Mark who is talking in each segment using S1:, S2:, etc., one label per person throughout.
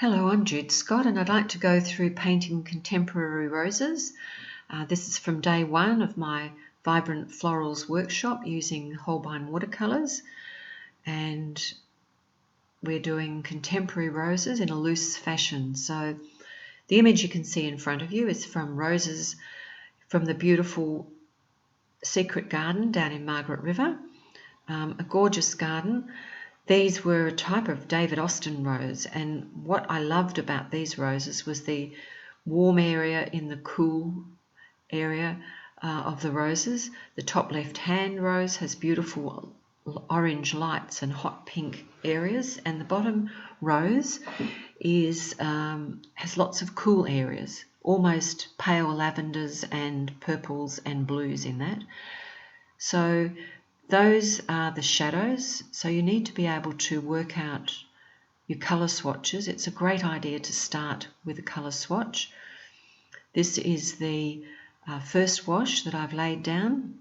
S1: Hello, I'm Jude Scott and I'd like to go through painting contemporary roses. This is from day one of my Vibrant Florals workshop using Holbein watercolours, and we're doing contemporary roses in a loose fashion. So the image you can see in front of you is from roses from the beautiful Secret Garden down in Margaret River, a gorgeous garden. These were a type of David Austin rose, and what I loved about these roses was the warm area in the cool area of the roses. The top left-hand rose has beautiful orange lights and hot pink areas, and the bottom rose has lots of cool areas, almost pale lavenders and purples and blues in that. So those are the shadows, so you need to be able to work out your colour swatches. It's a great idea to start with a colour swatch. This is the first wash that I've laid down.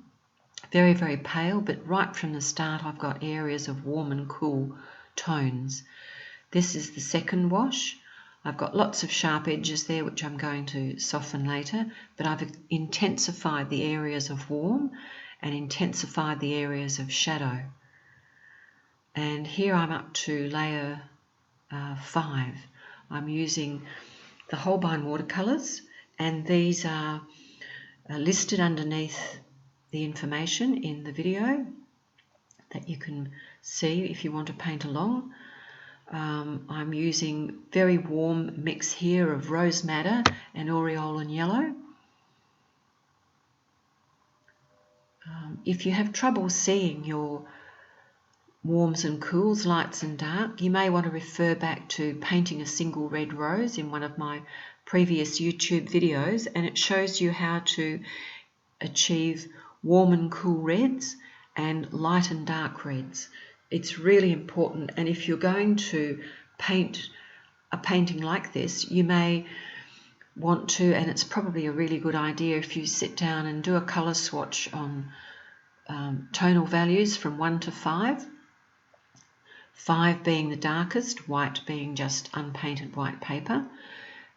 S1: Very, very pale, but right from the start I've got areas of warm and cool tones. This is the second wash. I've got lots of sharp edges there which I'm going to soften later, but I've intensified the areas of warm and intensified the areas of shadow. And here I'm up to layer 5. I'm using the Holbein watercolours, and these are listed underneath the information in the video that you can see if you want to paint along. I'm using very warm mix here of rose madder and Aureolin Yellow. If you have trouble seeing your warms and cools, lights and dark, you may want to refer back to painting a single red rose in one of my previous YouTube videos, and it shows you how to achieve warm and cool reds and light and dark reds. It's really important, and if you're going to paint a painting like this, you may want to, and it's probably a really good idea if you sit down and do a colour swatch on tonal values from 1 to 5, 5 being the darkest, white being just unpainted white paper,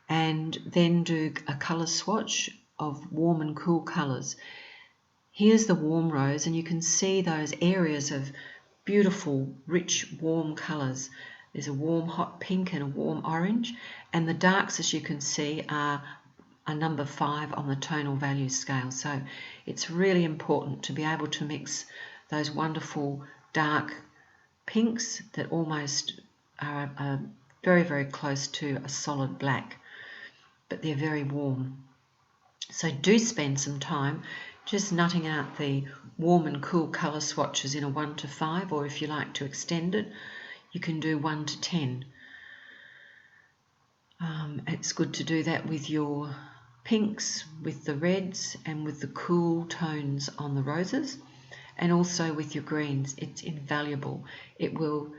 S1: and then do a colour swatch of warm and cool colours. Here's the warm rose, and you can see those areas of beautiful, rich, warm colours. There's a warm hot pink and a warm orange, and the darks, as you can see, are a number 5 on the tonal value scale. So it's really important to be able to mix those wonderful dark pinks that almost are very, very close to a solid black, but they're very warm. So do spend some time just nutting out the warm and cool colour swatches in a 1 to 5, or if you like to extend it, you can do 1 to 10. It's good to do that with your pinks, with the reds, and with the cool tones on the roses, and also with your greens. It's invaluable. It will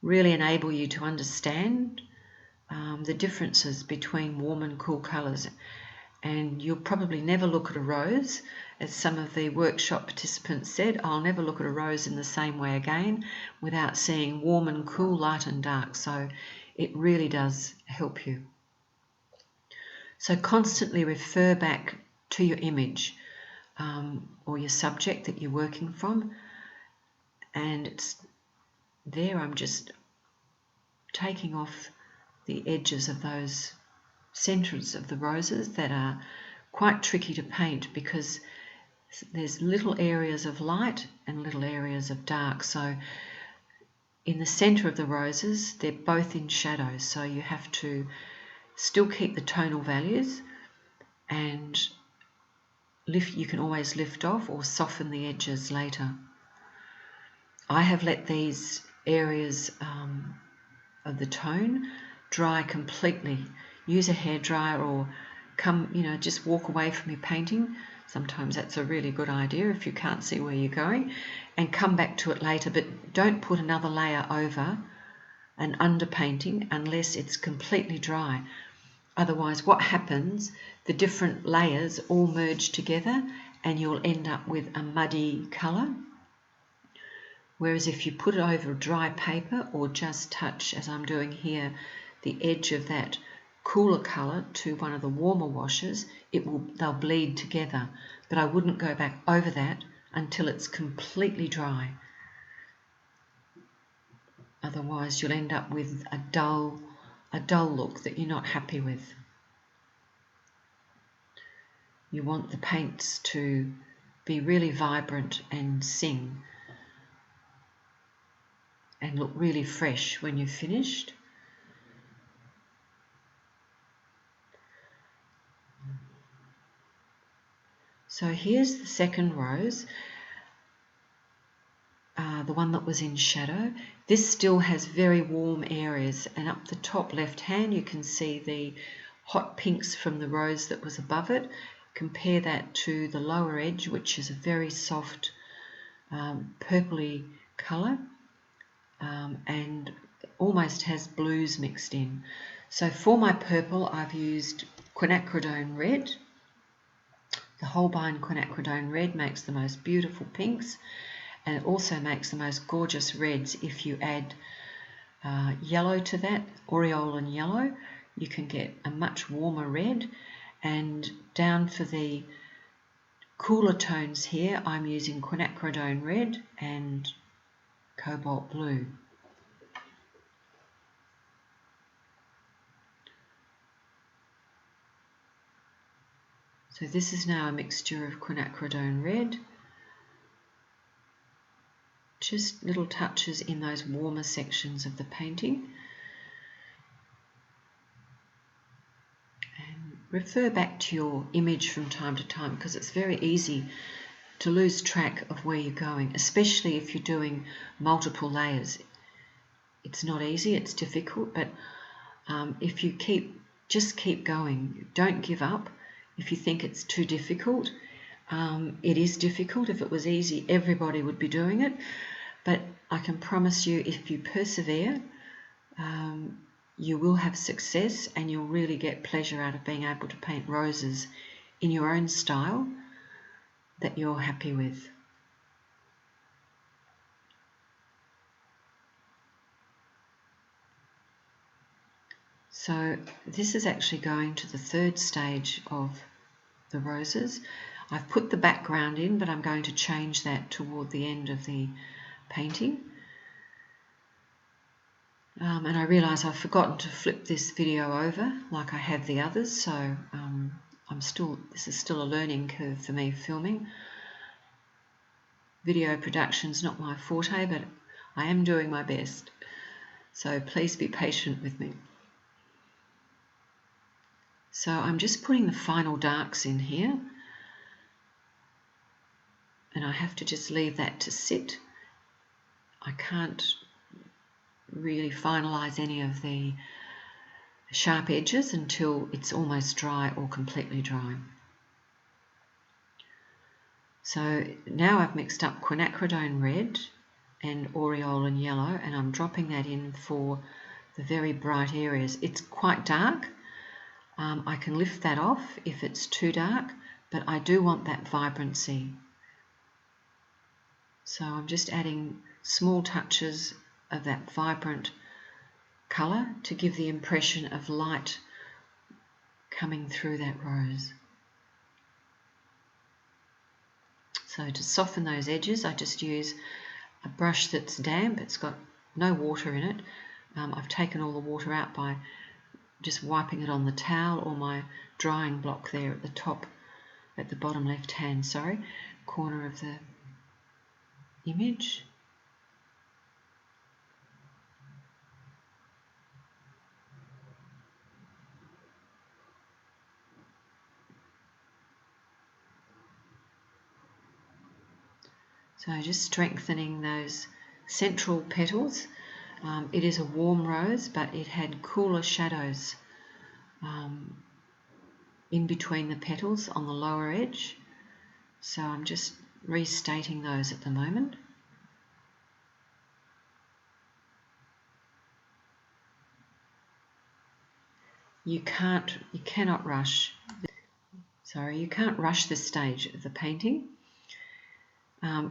S1: really enable you to understand the differences between warm and cool colours, and you'll probably never look at a rose, as some of the workshop participants said, I'll never look at a rose in the same way again without seeing warm and cool, light and dark. So it really does help you. So constantly refer back to your image or your subject that you're working from, and it's there. I'm just taking off the edges of those centres of the roses that are quite tricky to paint because there's little areas of light and little areas of dark. So in the centre of the roses, they're both in shadow, so you have to still keep the tonal values, and you can always lift off or soften the edges later. I have let these areas of the tone dry completely. Use a hairdryer or just walk away from your painting. Sometimes that's a really good idea if you can't see where you're going, and come back to it later, but don't put another layer over an underpainting unless it's completely dry. Otherwise, what happens, the different layers all merge together and you'll end up with a muddy colour. Whereas if you put it over dry paper or just touch, as I'm doing here, the edge of that cooler colour to one of the warmer washes, they'll bleed together. But I wouldn't go back over that until it's completely dry. Otherwise you'll end up with a dull look that you're not happy with. You want the paints to be really vibrant and sing and look really fresh when you've finished. So here's the second rose, the one that was in shadow. This still has very warm areas, and up the top left hand you can see the hot pinks from the rose that was above it. Compare that to the lower edge, which is a very soft purpley colour and almost has blues mixed in. So for my purple I've used Quinacridone Red. The Holbein Quinacridone Red makes the most beautiful pinks, and it also makes the most gorgeous reds. If you add yellow to that, Aureolin Yellow, you can get a much warmer red. And down for the cooler tones here, I'm using Quinacridone Red and Cobalt Blue. So this is now a mixture of Quinacridone Red, just little touches in those warmer sections of the painting. And refer back to your image from time to time, because it's very easy to lose track of where you're going, especially if you're doing multiple layers. It's not easy, it's difficult, but if you just keep going, don't give up. If you think it's too difficult, it is difficult. If it was easy, everybody would be doing it. But I can promise you, if you persevere, you will have success, and you'll really get pleasure out of being able to paint roses in your own style that you're happy with. So this is actually going to the third stage of the roses. I've put the background in, but I'm going to change that toward the end of the painting. And I realise I've forgotten to flip this video over like I have the others, so this is still a learning curve for me filming. Video production's not my forte, but I am doing my best. So please be patient with me. So I'm just putting the final darks in here, and I have to just leave that to sit. I can't really finalize any of the sharp edges until it's almost dry or completely dry. So now I've mixed up Quinacridone Red and Aureolin Yellow, and I'm dropping that in for the very bright areas. It's quite dark. I can lift that off if it's too dark, but I do want that vibrancy. So I'm just adding small touches of that vibrant colour to give the impression of light coming through that rose. So to soften those edges, I just use a brush that's damp. It's got no water in it. I've taken all the water out by just wiping it on the towel or my drying block there at the top, at the bottom left hand, corner of the image. So just strengthening those central petals. It is a warm rose, but it had cooler shadows in between the petals on the lower edge. So I'm just restating those at the moment. You cannot rush. You can't rush this stage of the painting.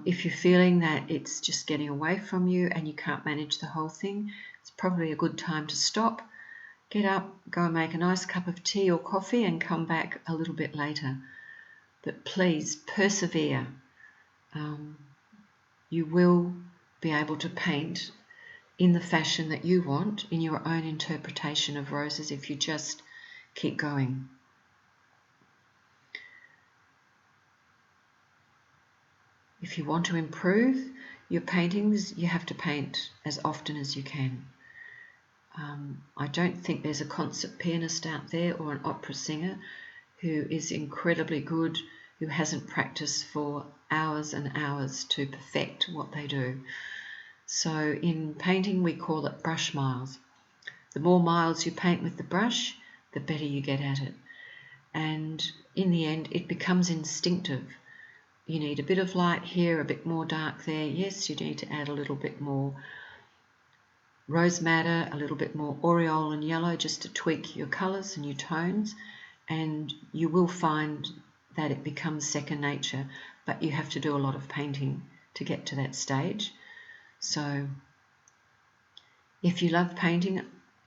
S1: If you're feeling that it's just getting away from you and you can't manage the whole thing, it's probably a good time to stop, get up, go and make a nice cup of tea or coffee and come back a little bit later. But please persevere. You will be able to paint in the fashion that you want, in your own interpretation of roses, if you just keep going. If you want to improve your paintings, you have to paint as often as you can. I don't think there's a concert pianist out there or an opera singer who is incredibly good, who hasn't practiced for hours and hours to perfect what they do. So in painting we call it brush miles. The more miles you paint with the brush, the better you get at it. And in the end it becomes instinctive. You need a bit of light here, a bit more dark there. Yes, you need to add a little bit more rose madder, a little bit more Aureolin Yellow, just to tweak your colours and your tones, and you will find that it becomes second nature, but you have to do a lot of painting to get to that stage. So if you love painting,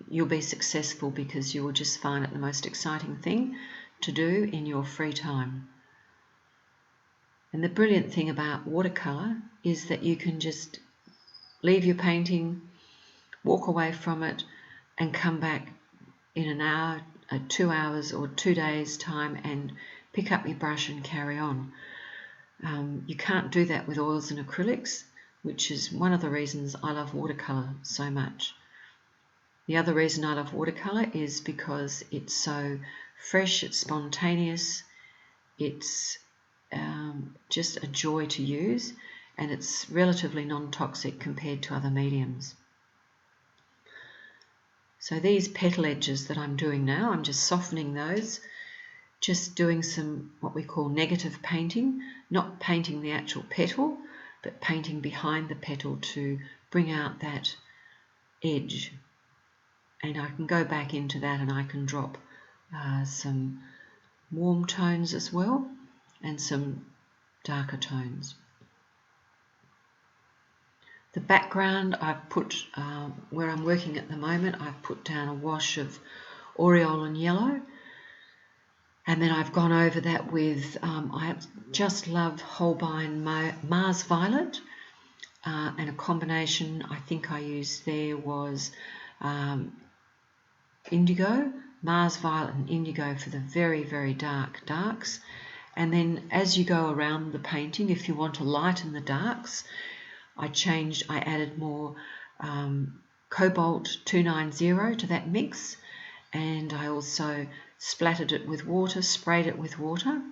S1: you'll be successful because you will just find it the most exciting thing to do in your free time. And the brilliant thing about watercolour is that you can just leave your painting, walk away from it, and come back in an hour, 2 hours or 2 days time and pick up your brush and carry on. You can't do that with oils and acrylics, which is one of the reasons I love watercolour so much. The other reason I love watercolour is because it's so fresh, it's spontaneous, it's just a joy to use, and it's relatively non-toxic compared to other mediums. So these petal edges that I'm doing now, I'm just softening those, just doing some what we call negative painting, not painting the actual petal, but painting behind the petal to bring out that edge. And I can go back into that and I can drop some warm tones as well and some darker tones. The background I've put, where I'm working at the moment, I've put down a wash of Aureolin Yellow, and then I've gone over that with, I just love Holbein Mars Violet, and a combination I think I used there was Indigo, Mars Violet and Indigo for the very, very dark darks. And then as you go around the painting, if you want to lighten the darks, I added more Cobalt 290 to that mix, and I also splattered it with water, sprayed it with water.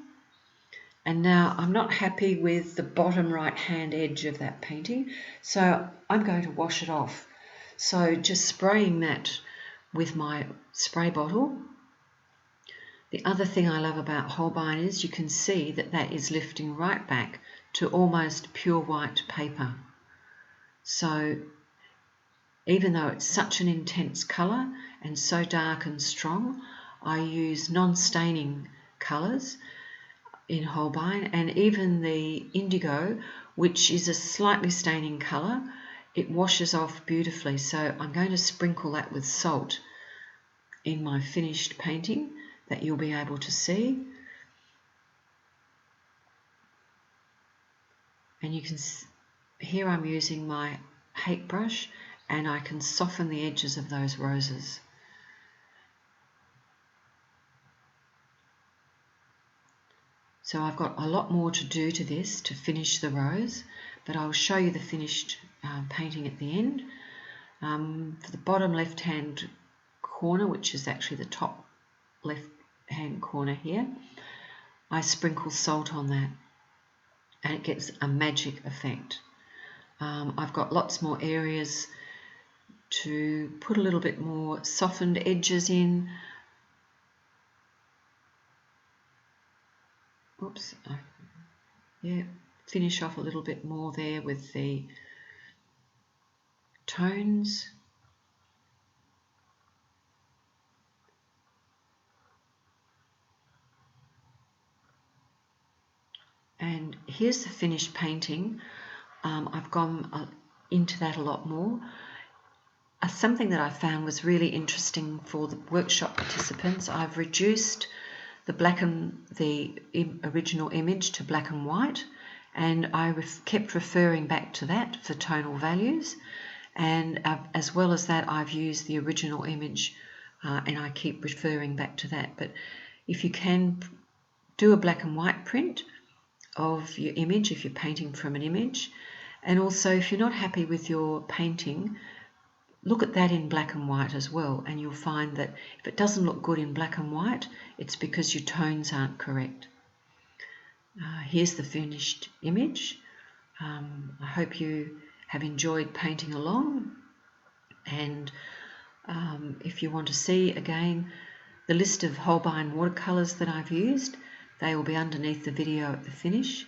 S1: And now I'm not happy with the bottom right hand edge of that painting, so I'm going to wash it off. So just spraying that with my spray bottle. The other thing I love about Holbein is you can see that that is lifting right back to almost pure white paper. So even though it's such an intense colour and so dark and strong, I use non-staining colours in Holbein, and even the Indigo, which is a slightly staining colour, it washes off beautifully. So I'm going to sprinkle that with salt in my finished painting that you'll be able to see. And you can here I'm using my hake brush and I can soften the edges of those roses. So I've got a lot more to do to this to finish the rose, but I'll show you the finished painting at the end. For the bottom left hand corner, which is actually the top left hand corner here, I sprinkle salt on that and it gets a magic effect. I've got lots more areas to put a little bit more softened edges in. Oops, yeah, finish off a little bit more there with the tones. And here's the finished painting. I've gone into that a lot more. something that I found was really interesting for the workshop participants. I've reduced the original image to black and white, and I kept referring back to that for tonal values, and as well as that I've used the original image and I keep referring back to that. But if you can do a black and white print of your image if you're painting from an image, and also if you're not happy with your painting, look at that in black and white as well, and you'll find that if it doesn't look good in black and white, it's because your tones aren't correct. Here's the finished image. I hope you have enjoyed painting along, and if you want to see again the list of Holbein watercolours that I've used, they will be underneath the video at the finish.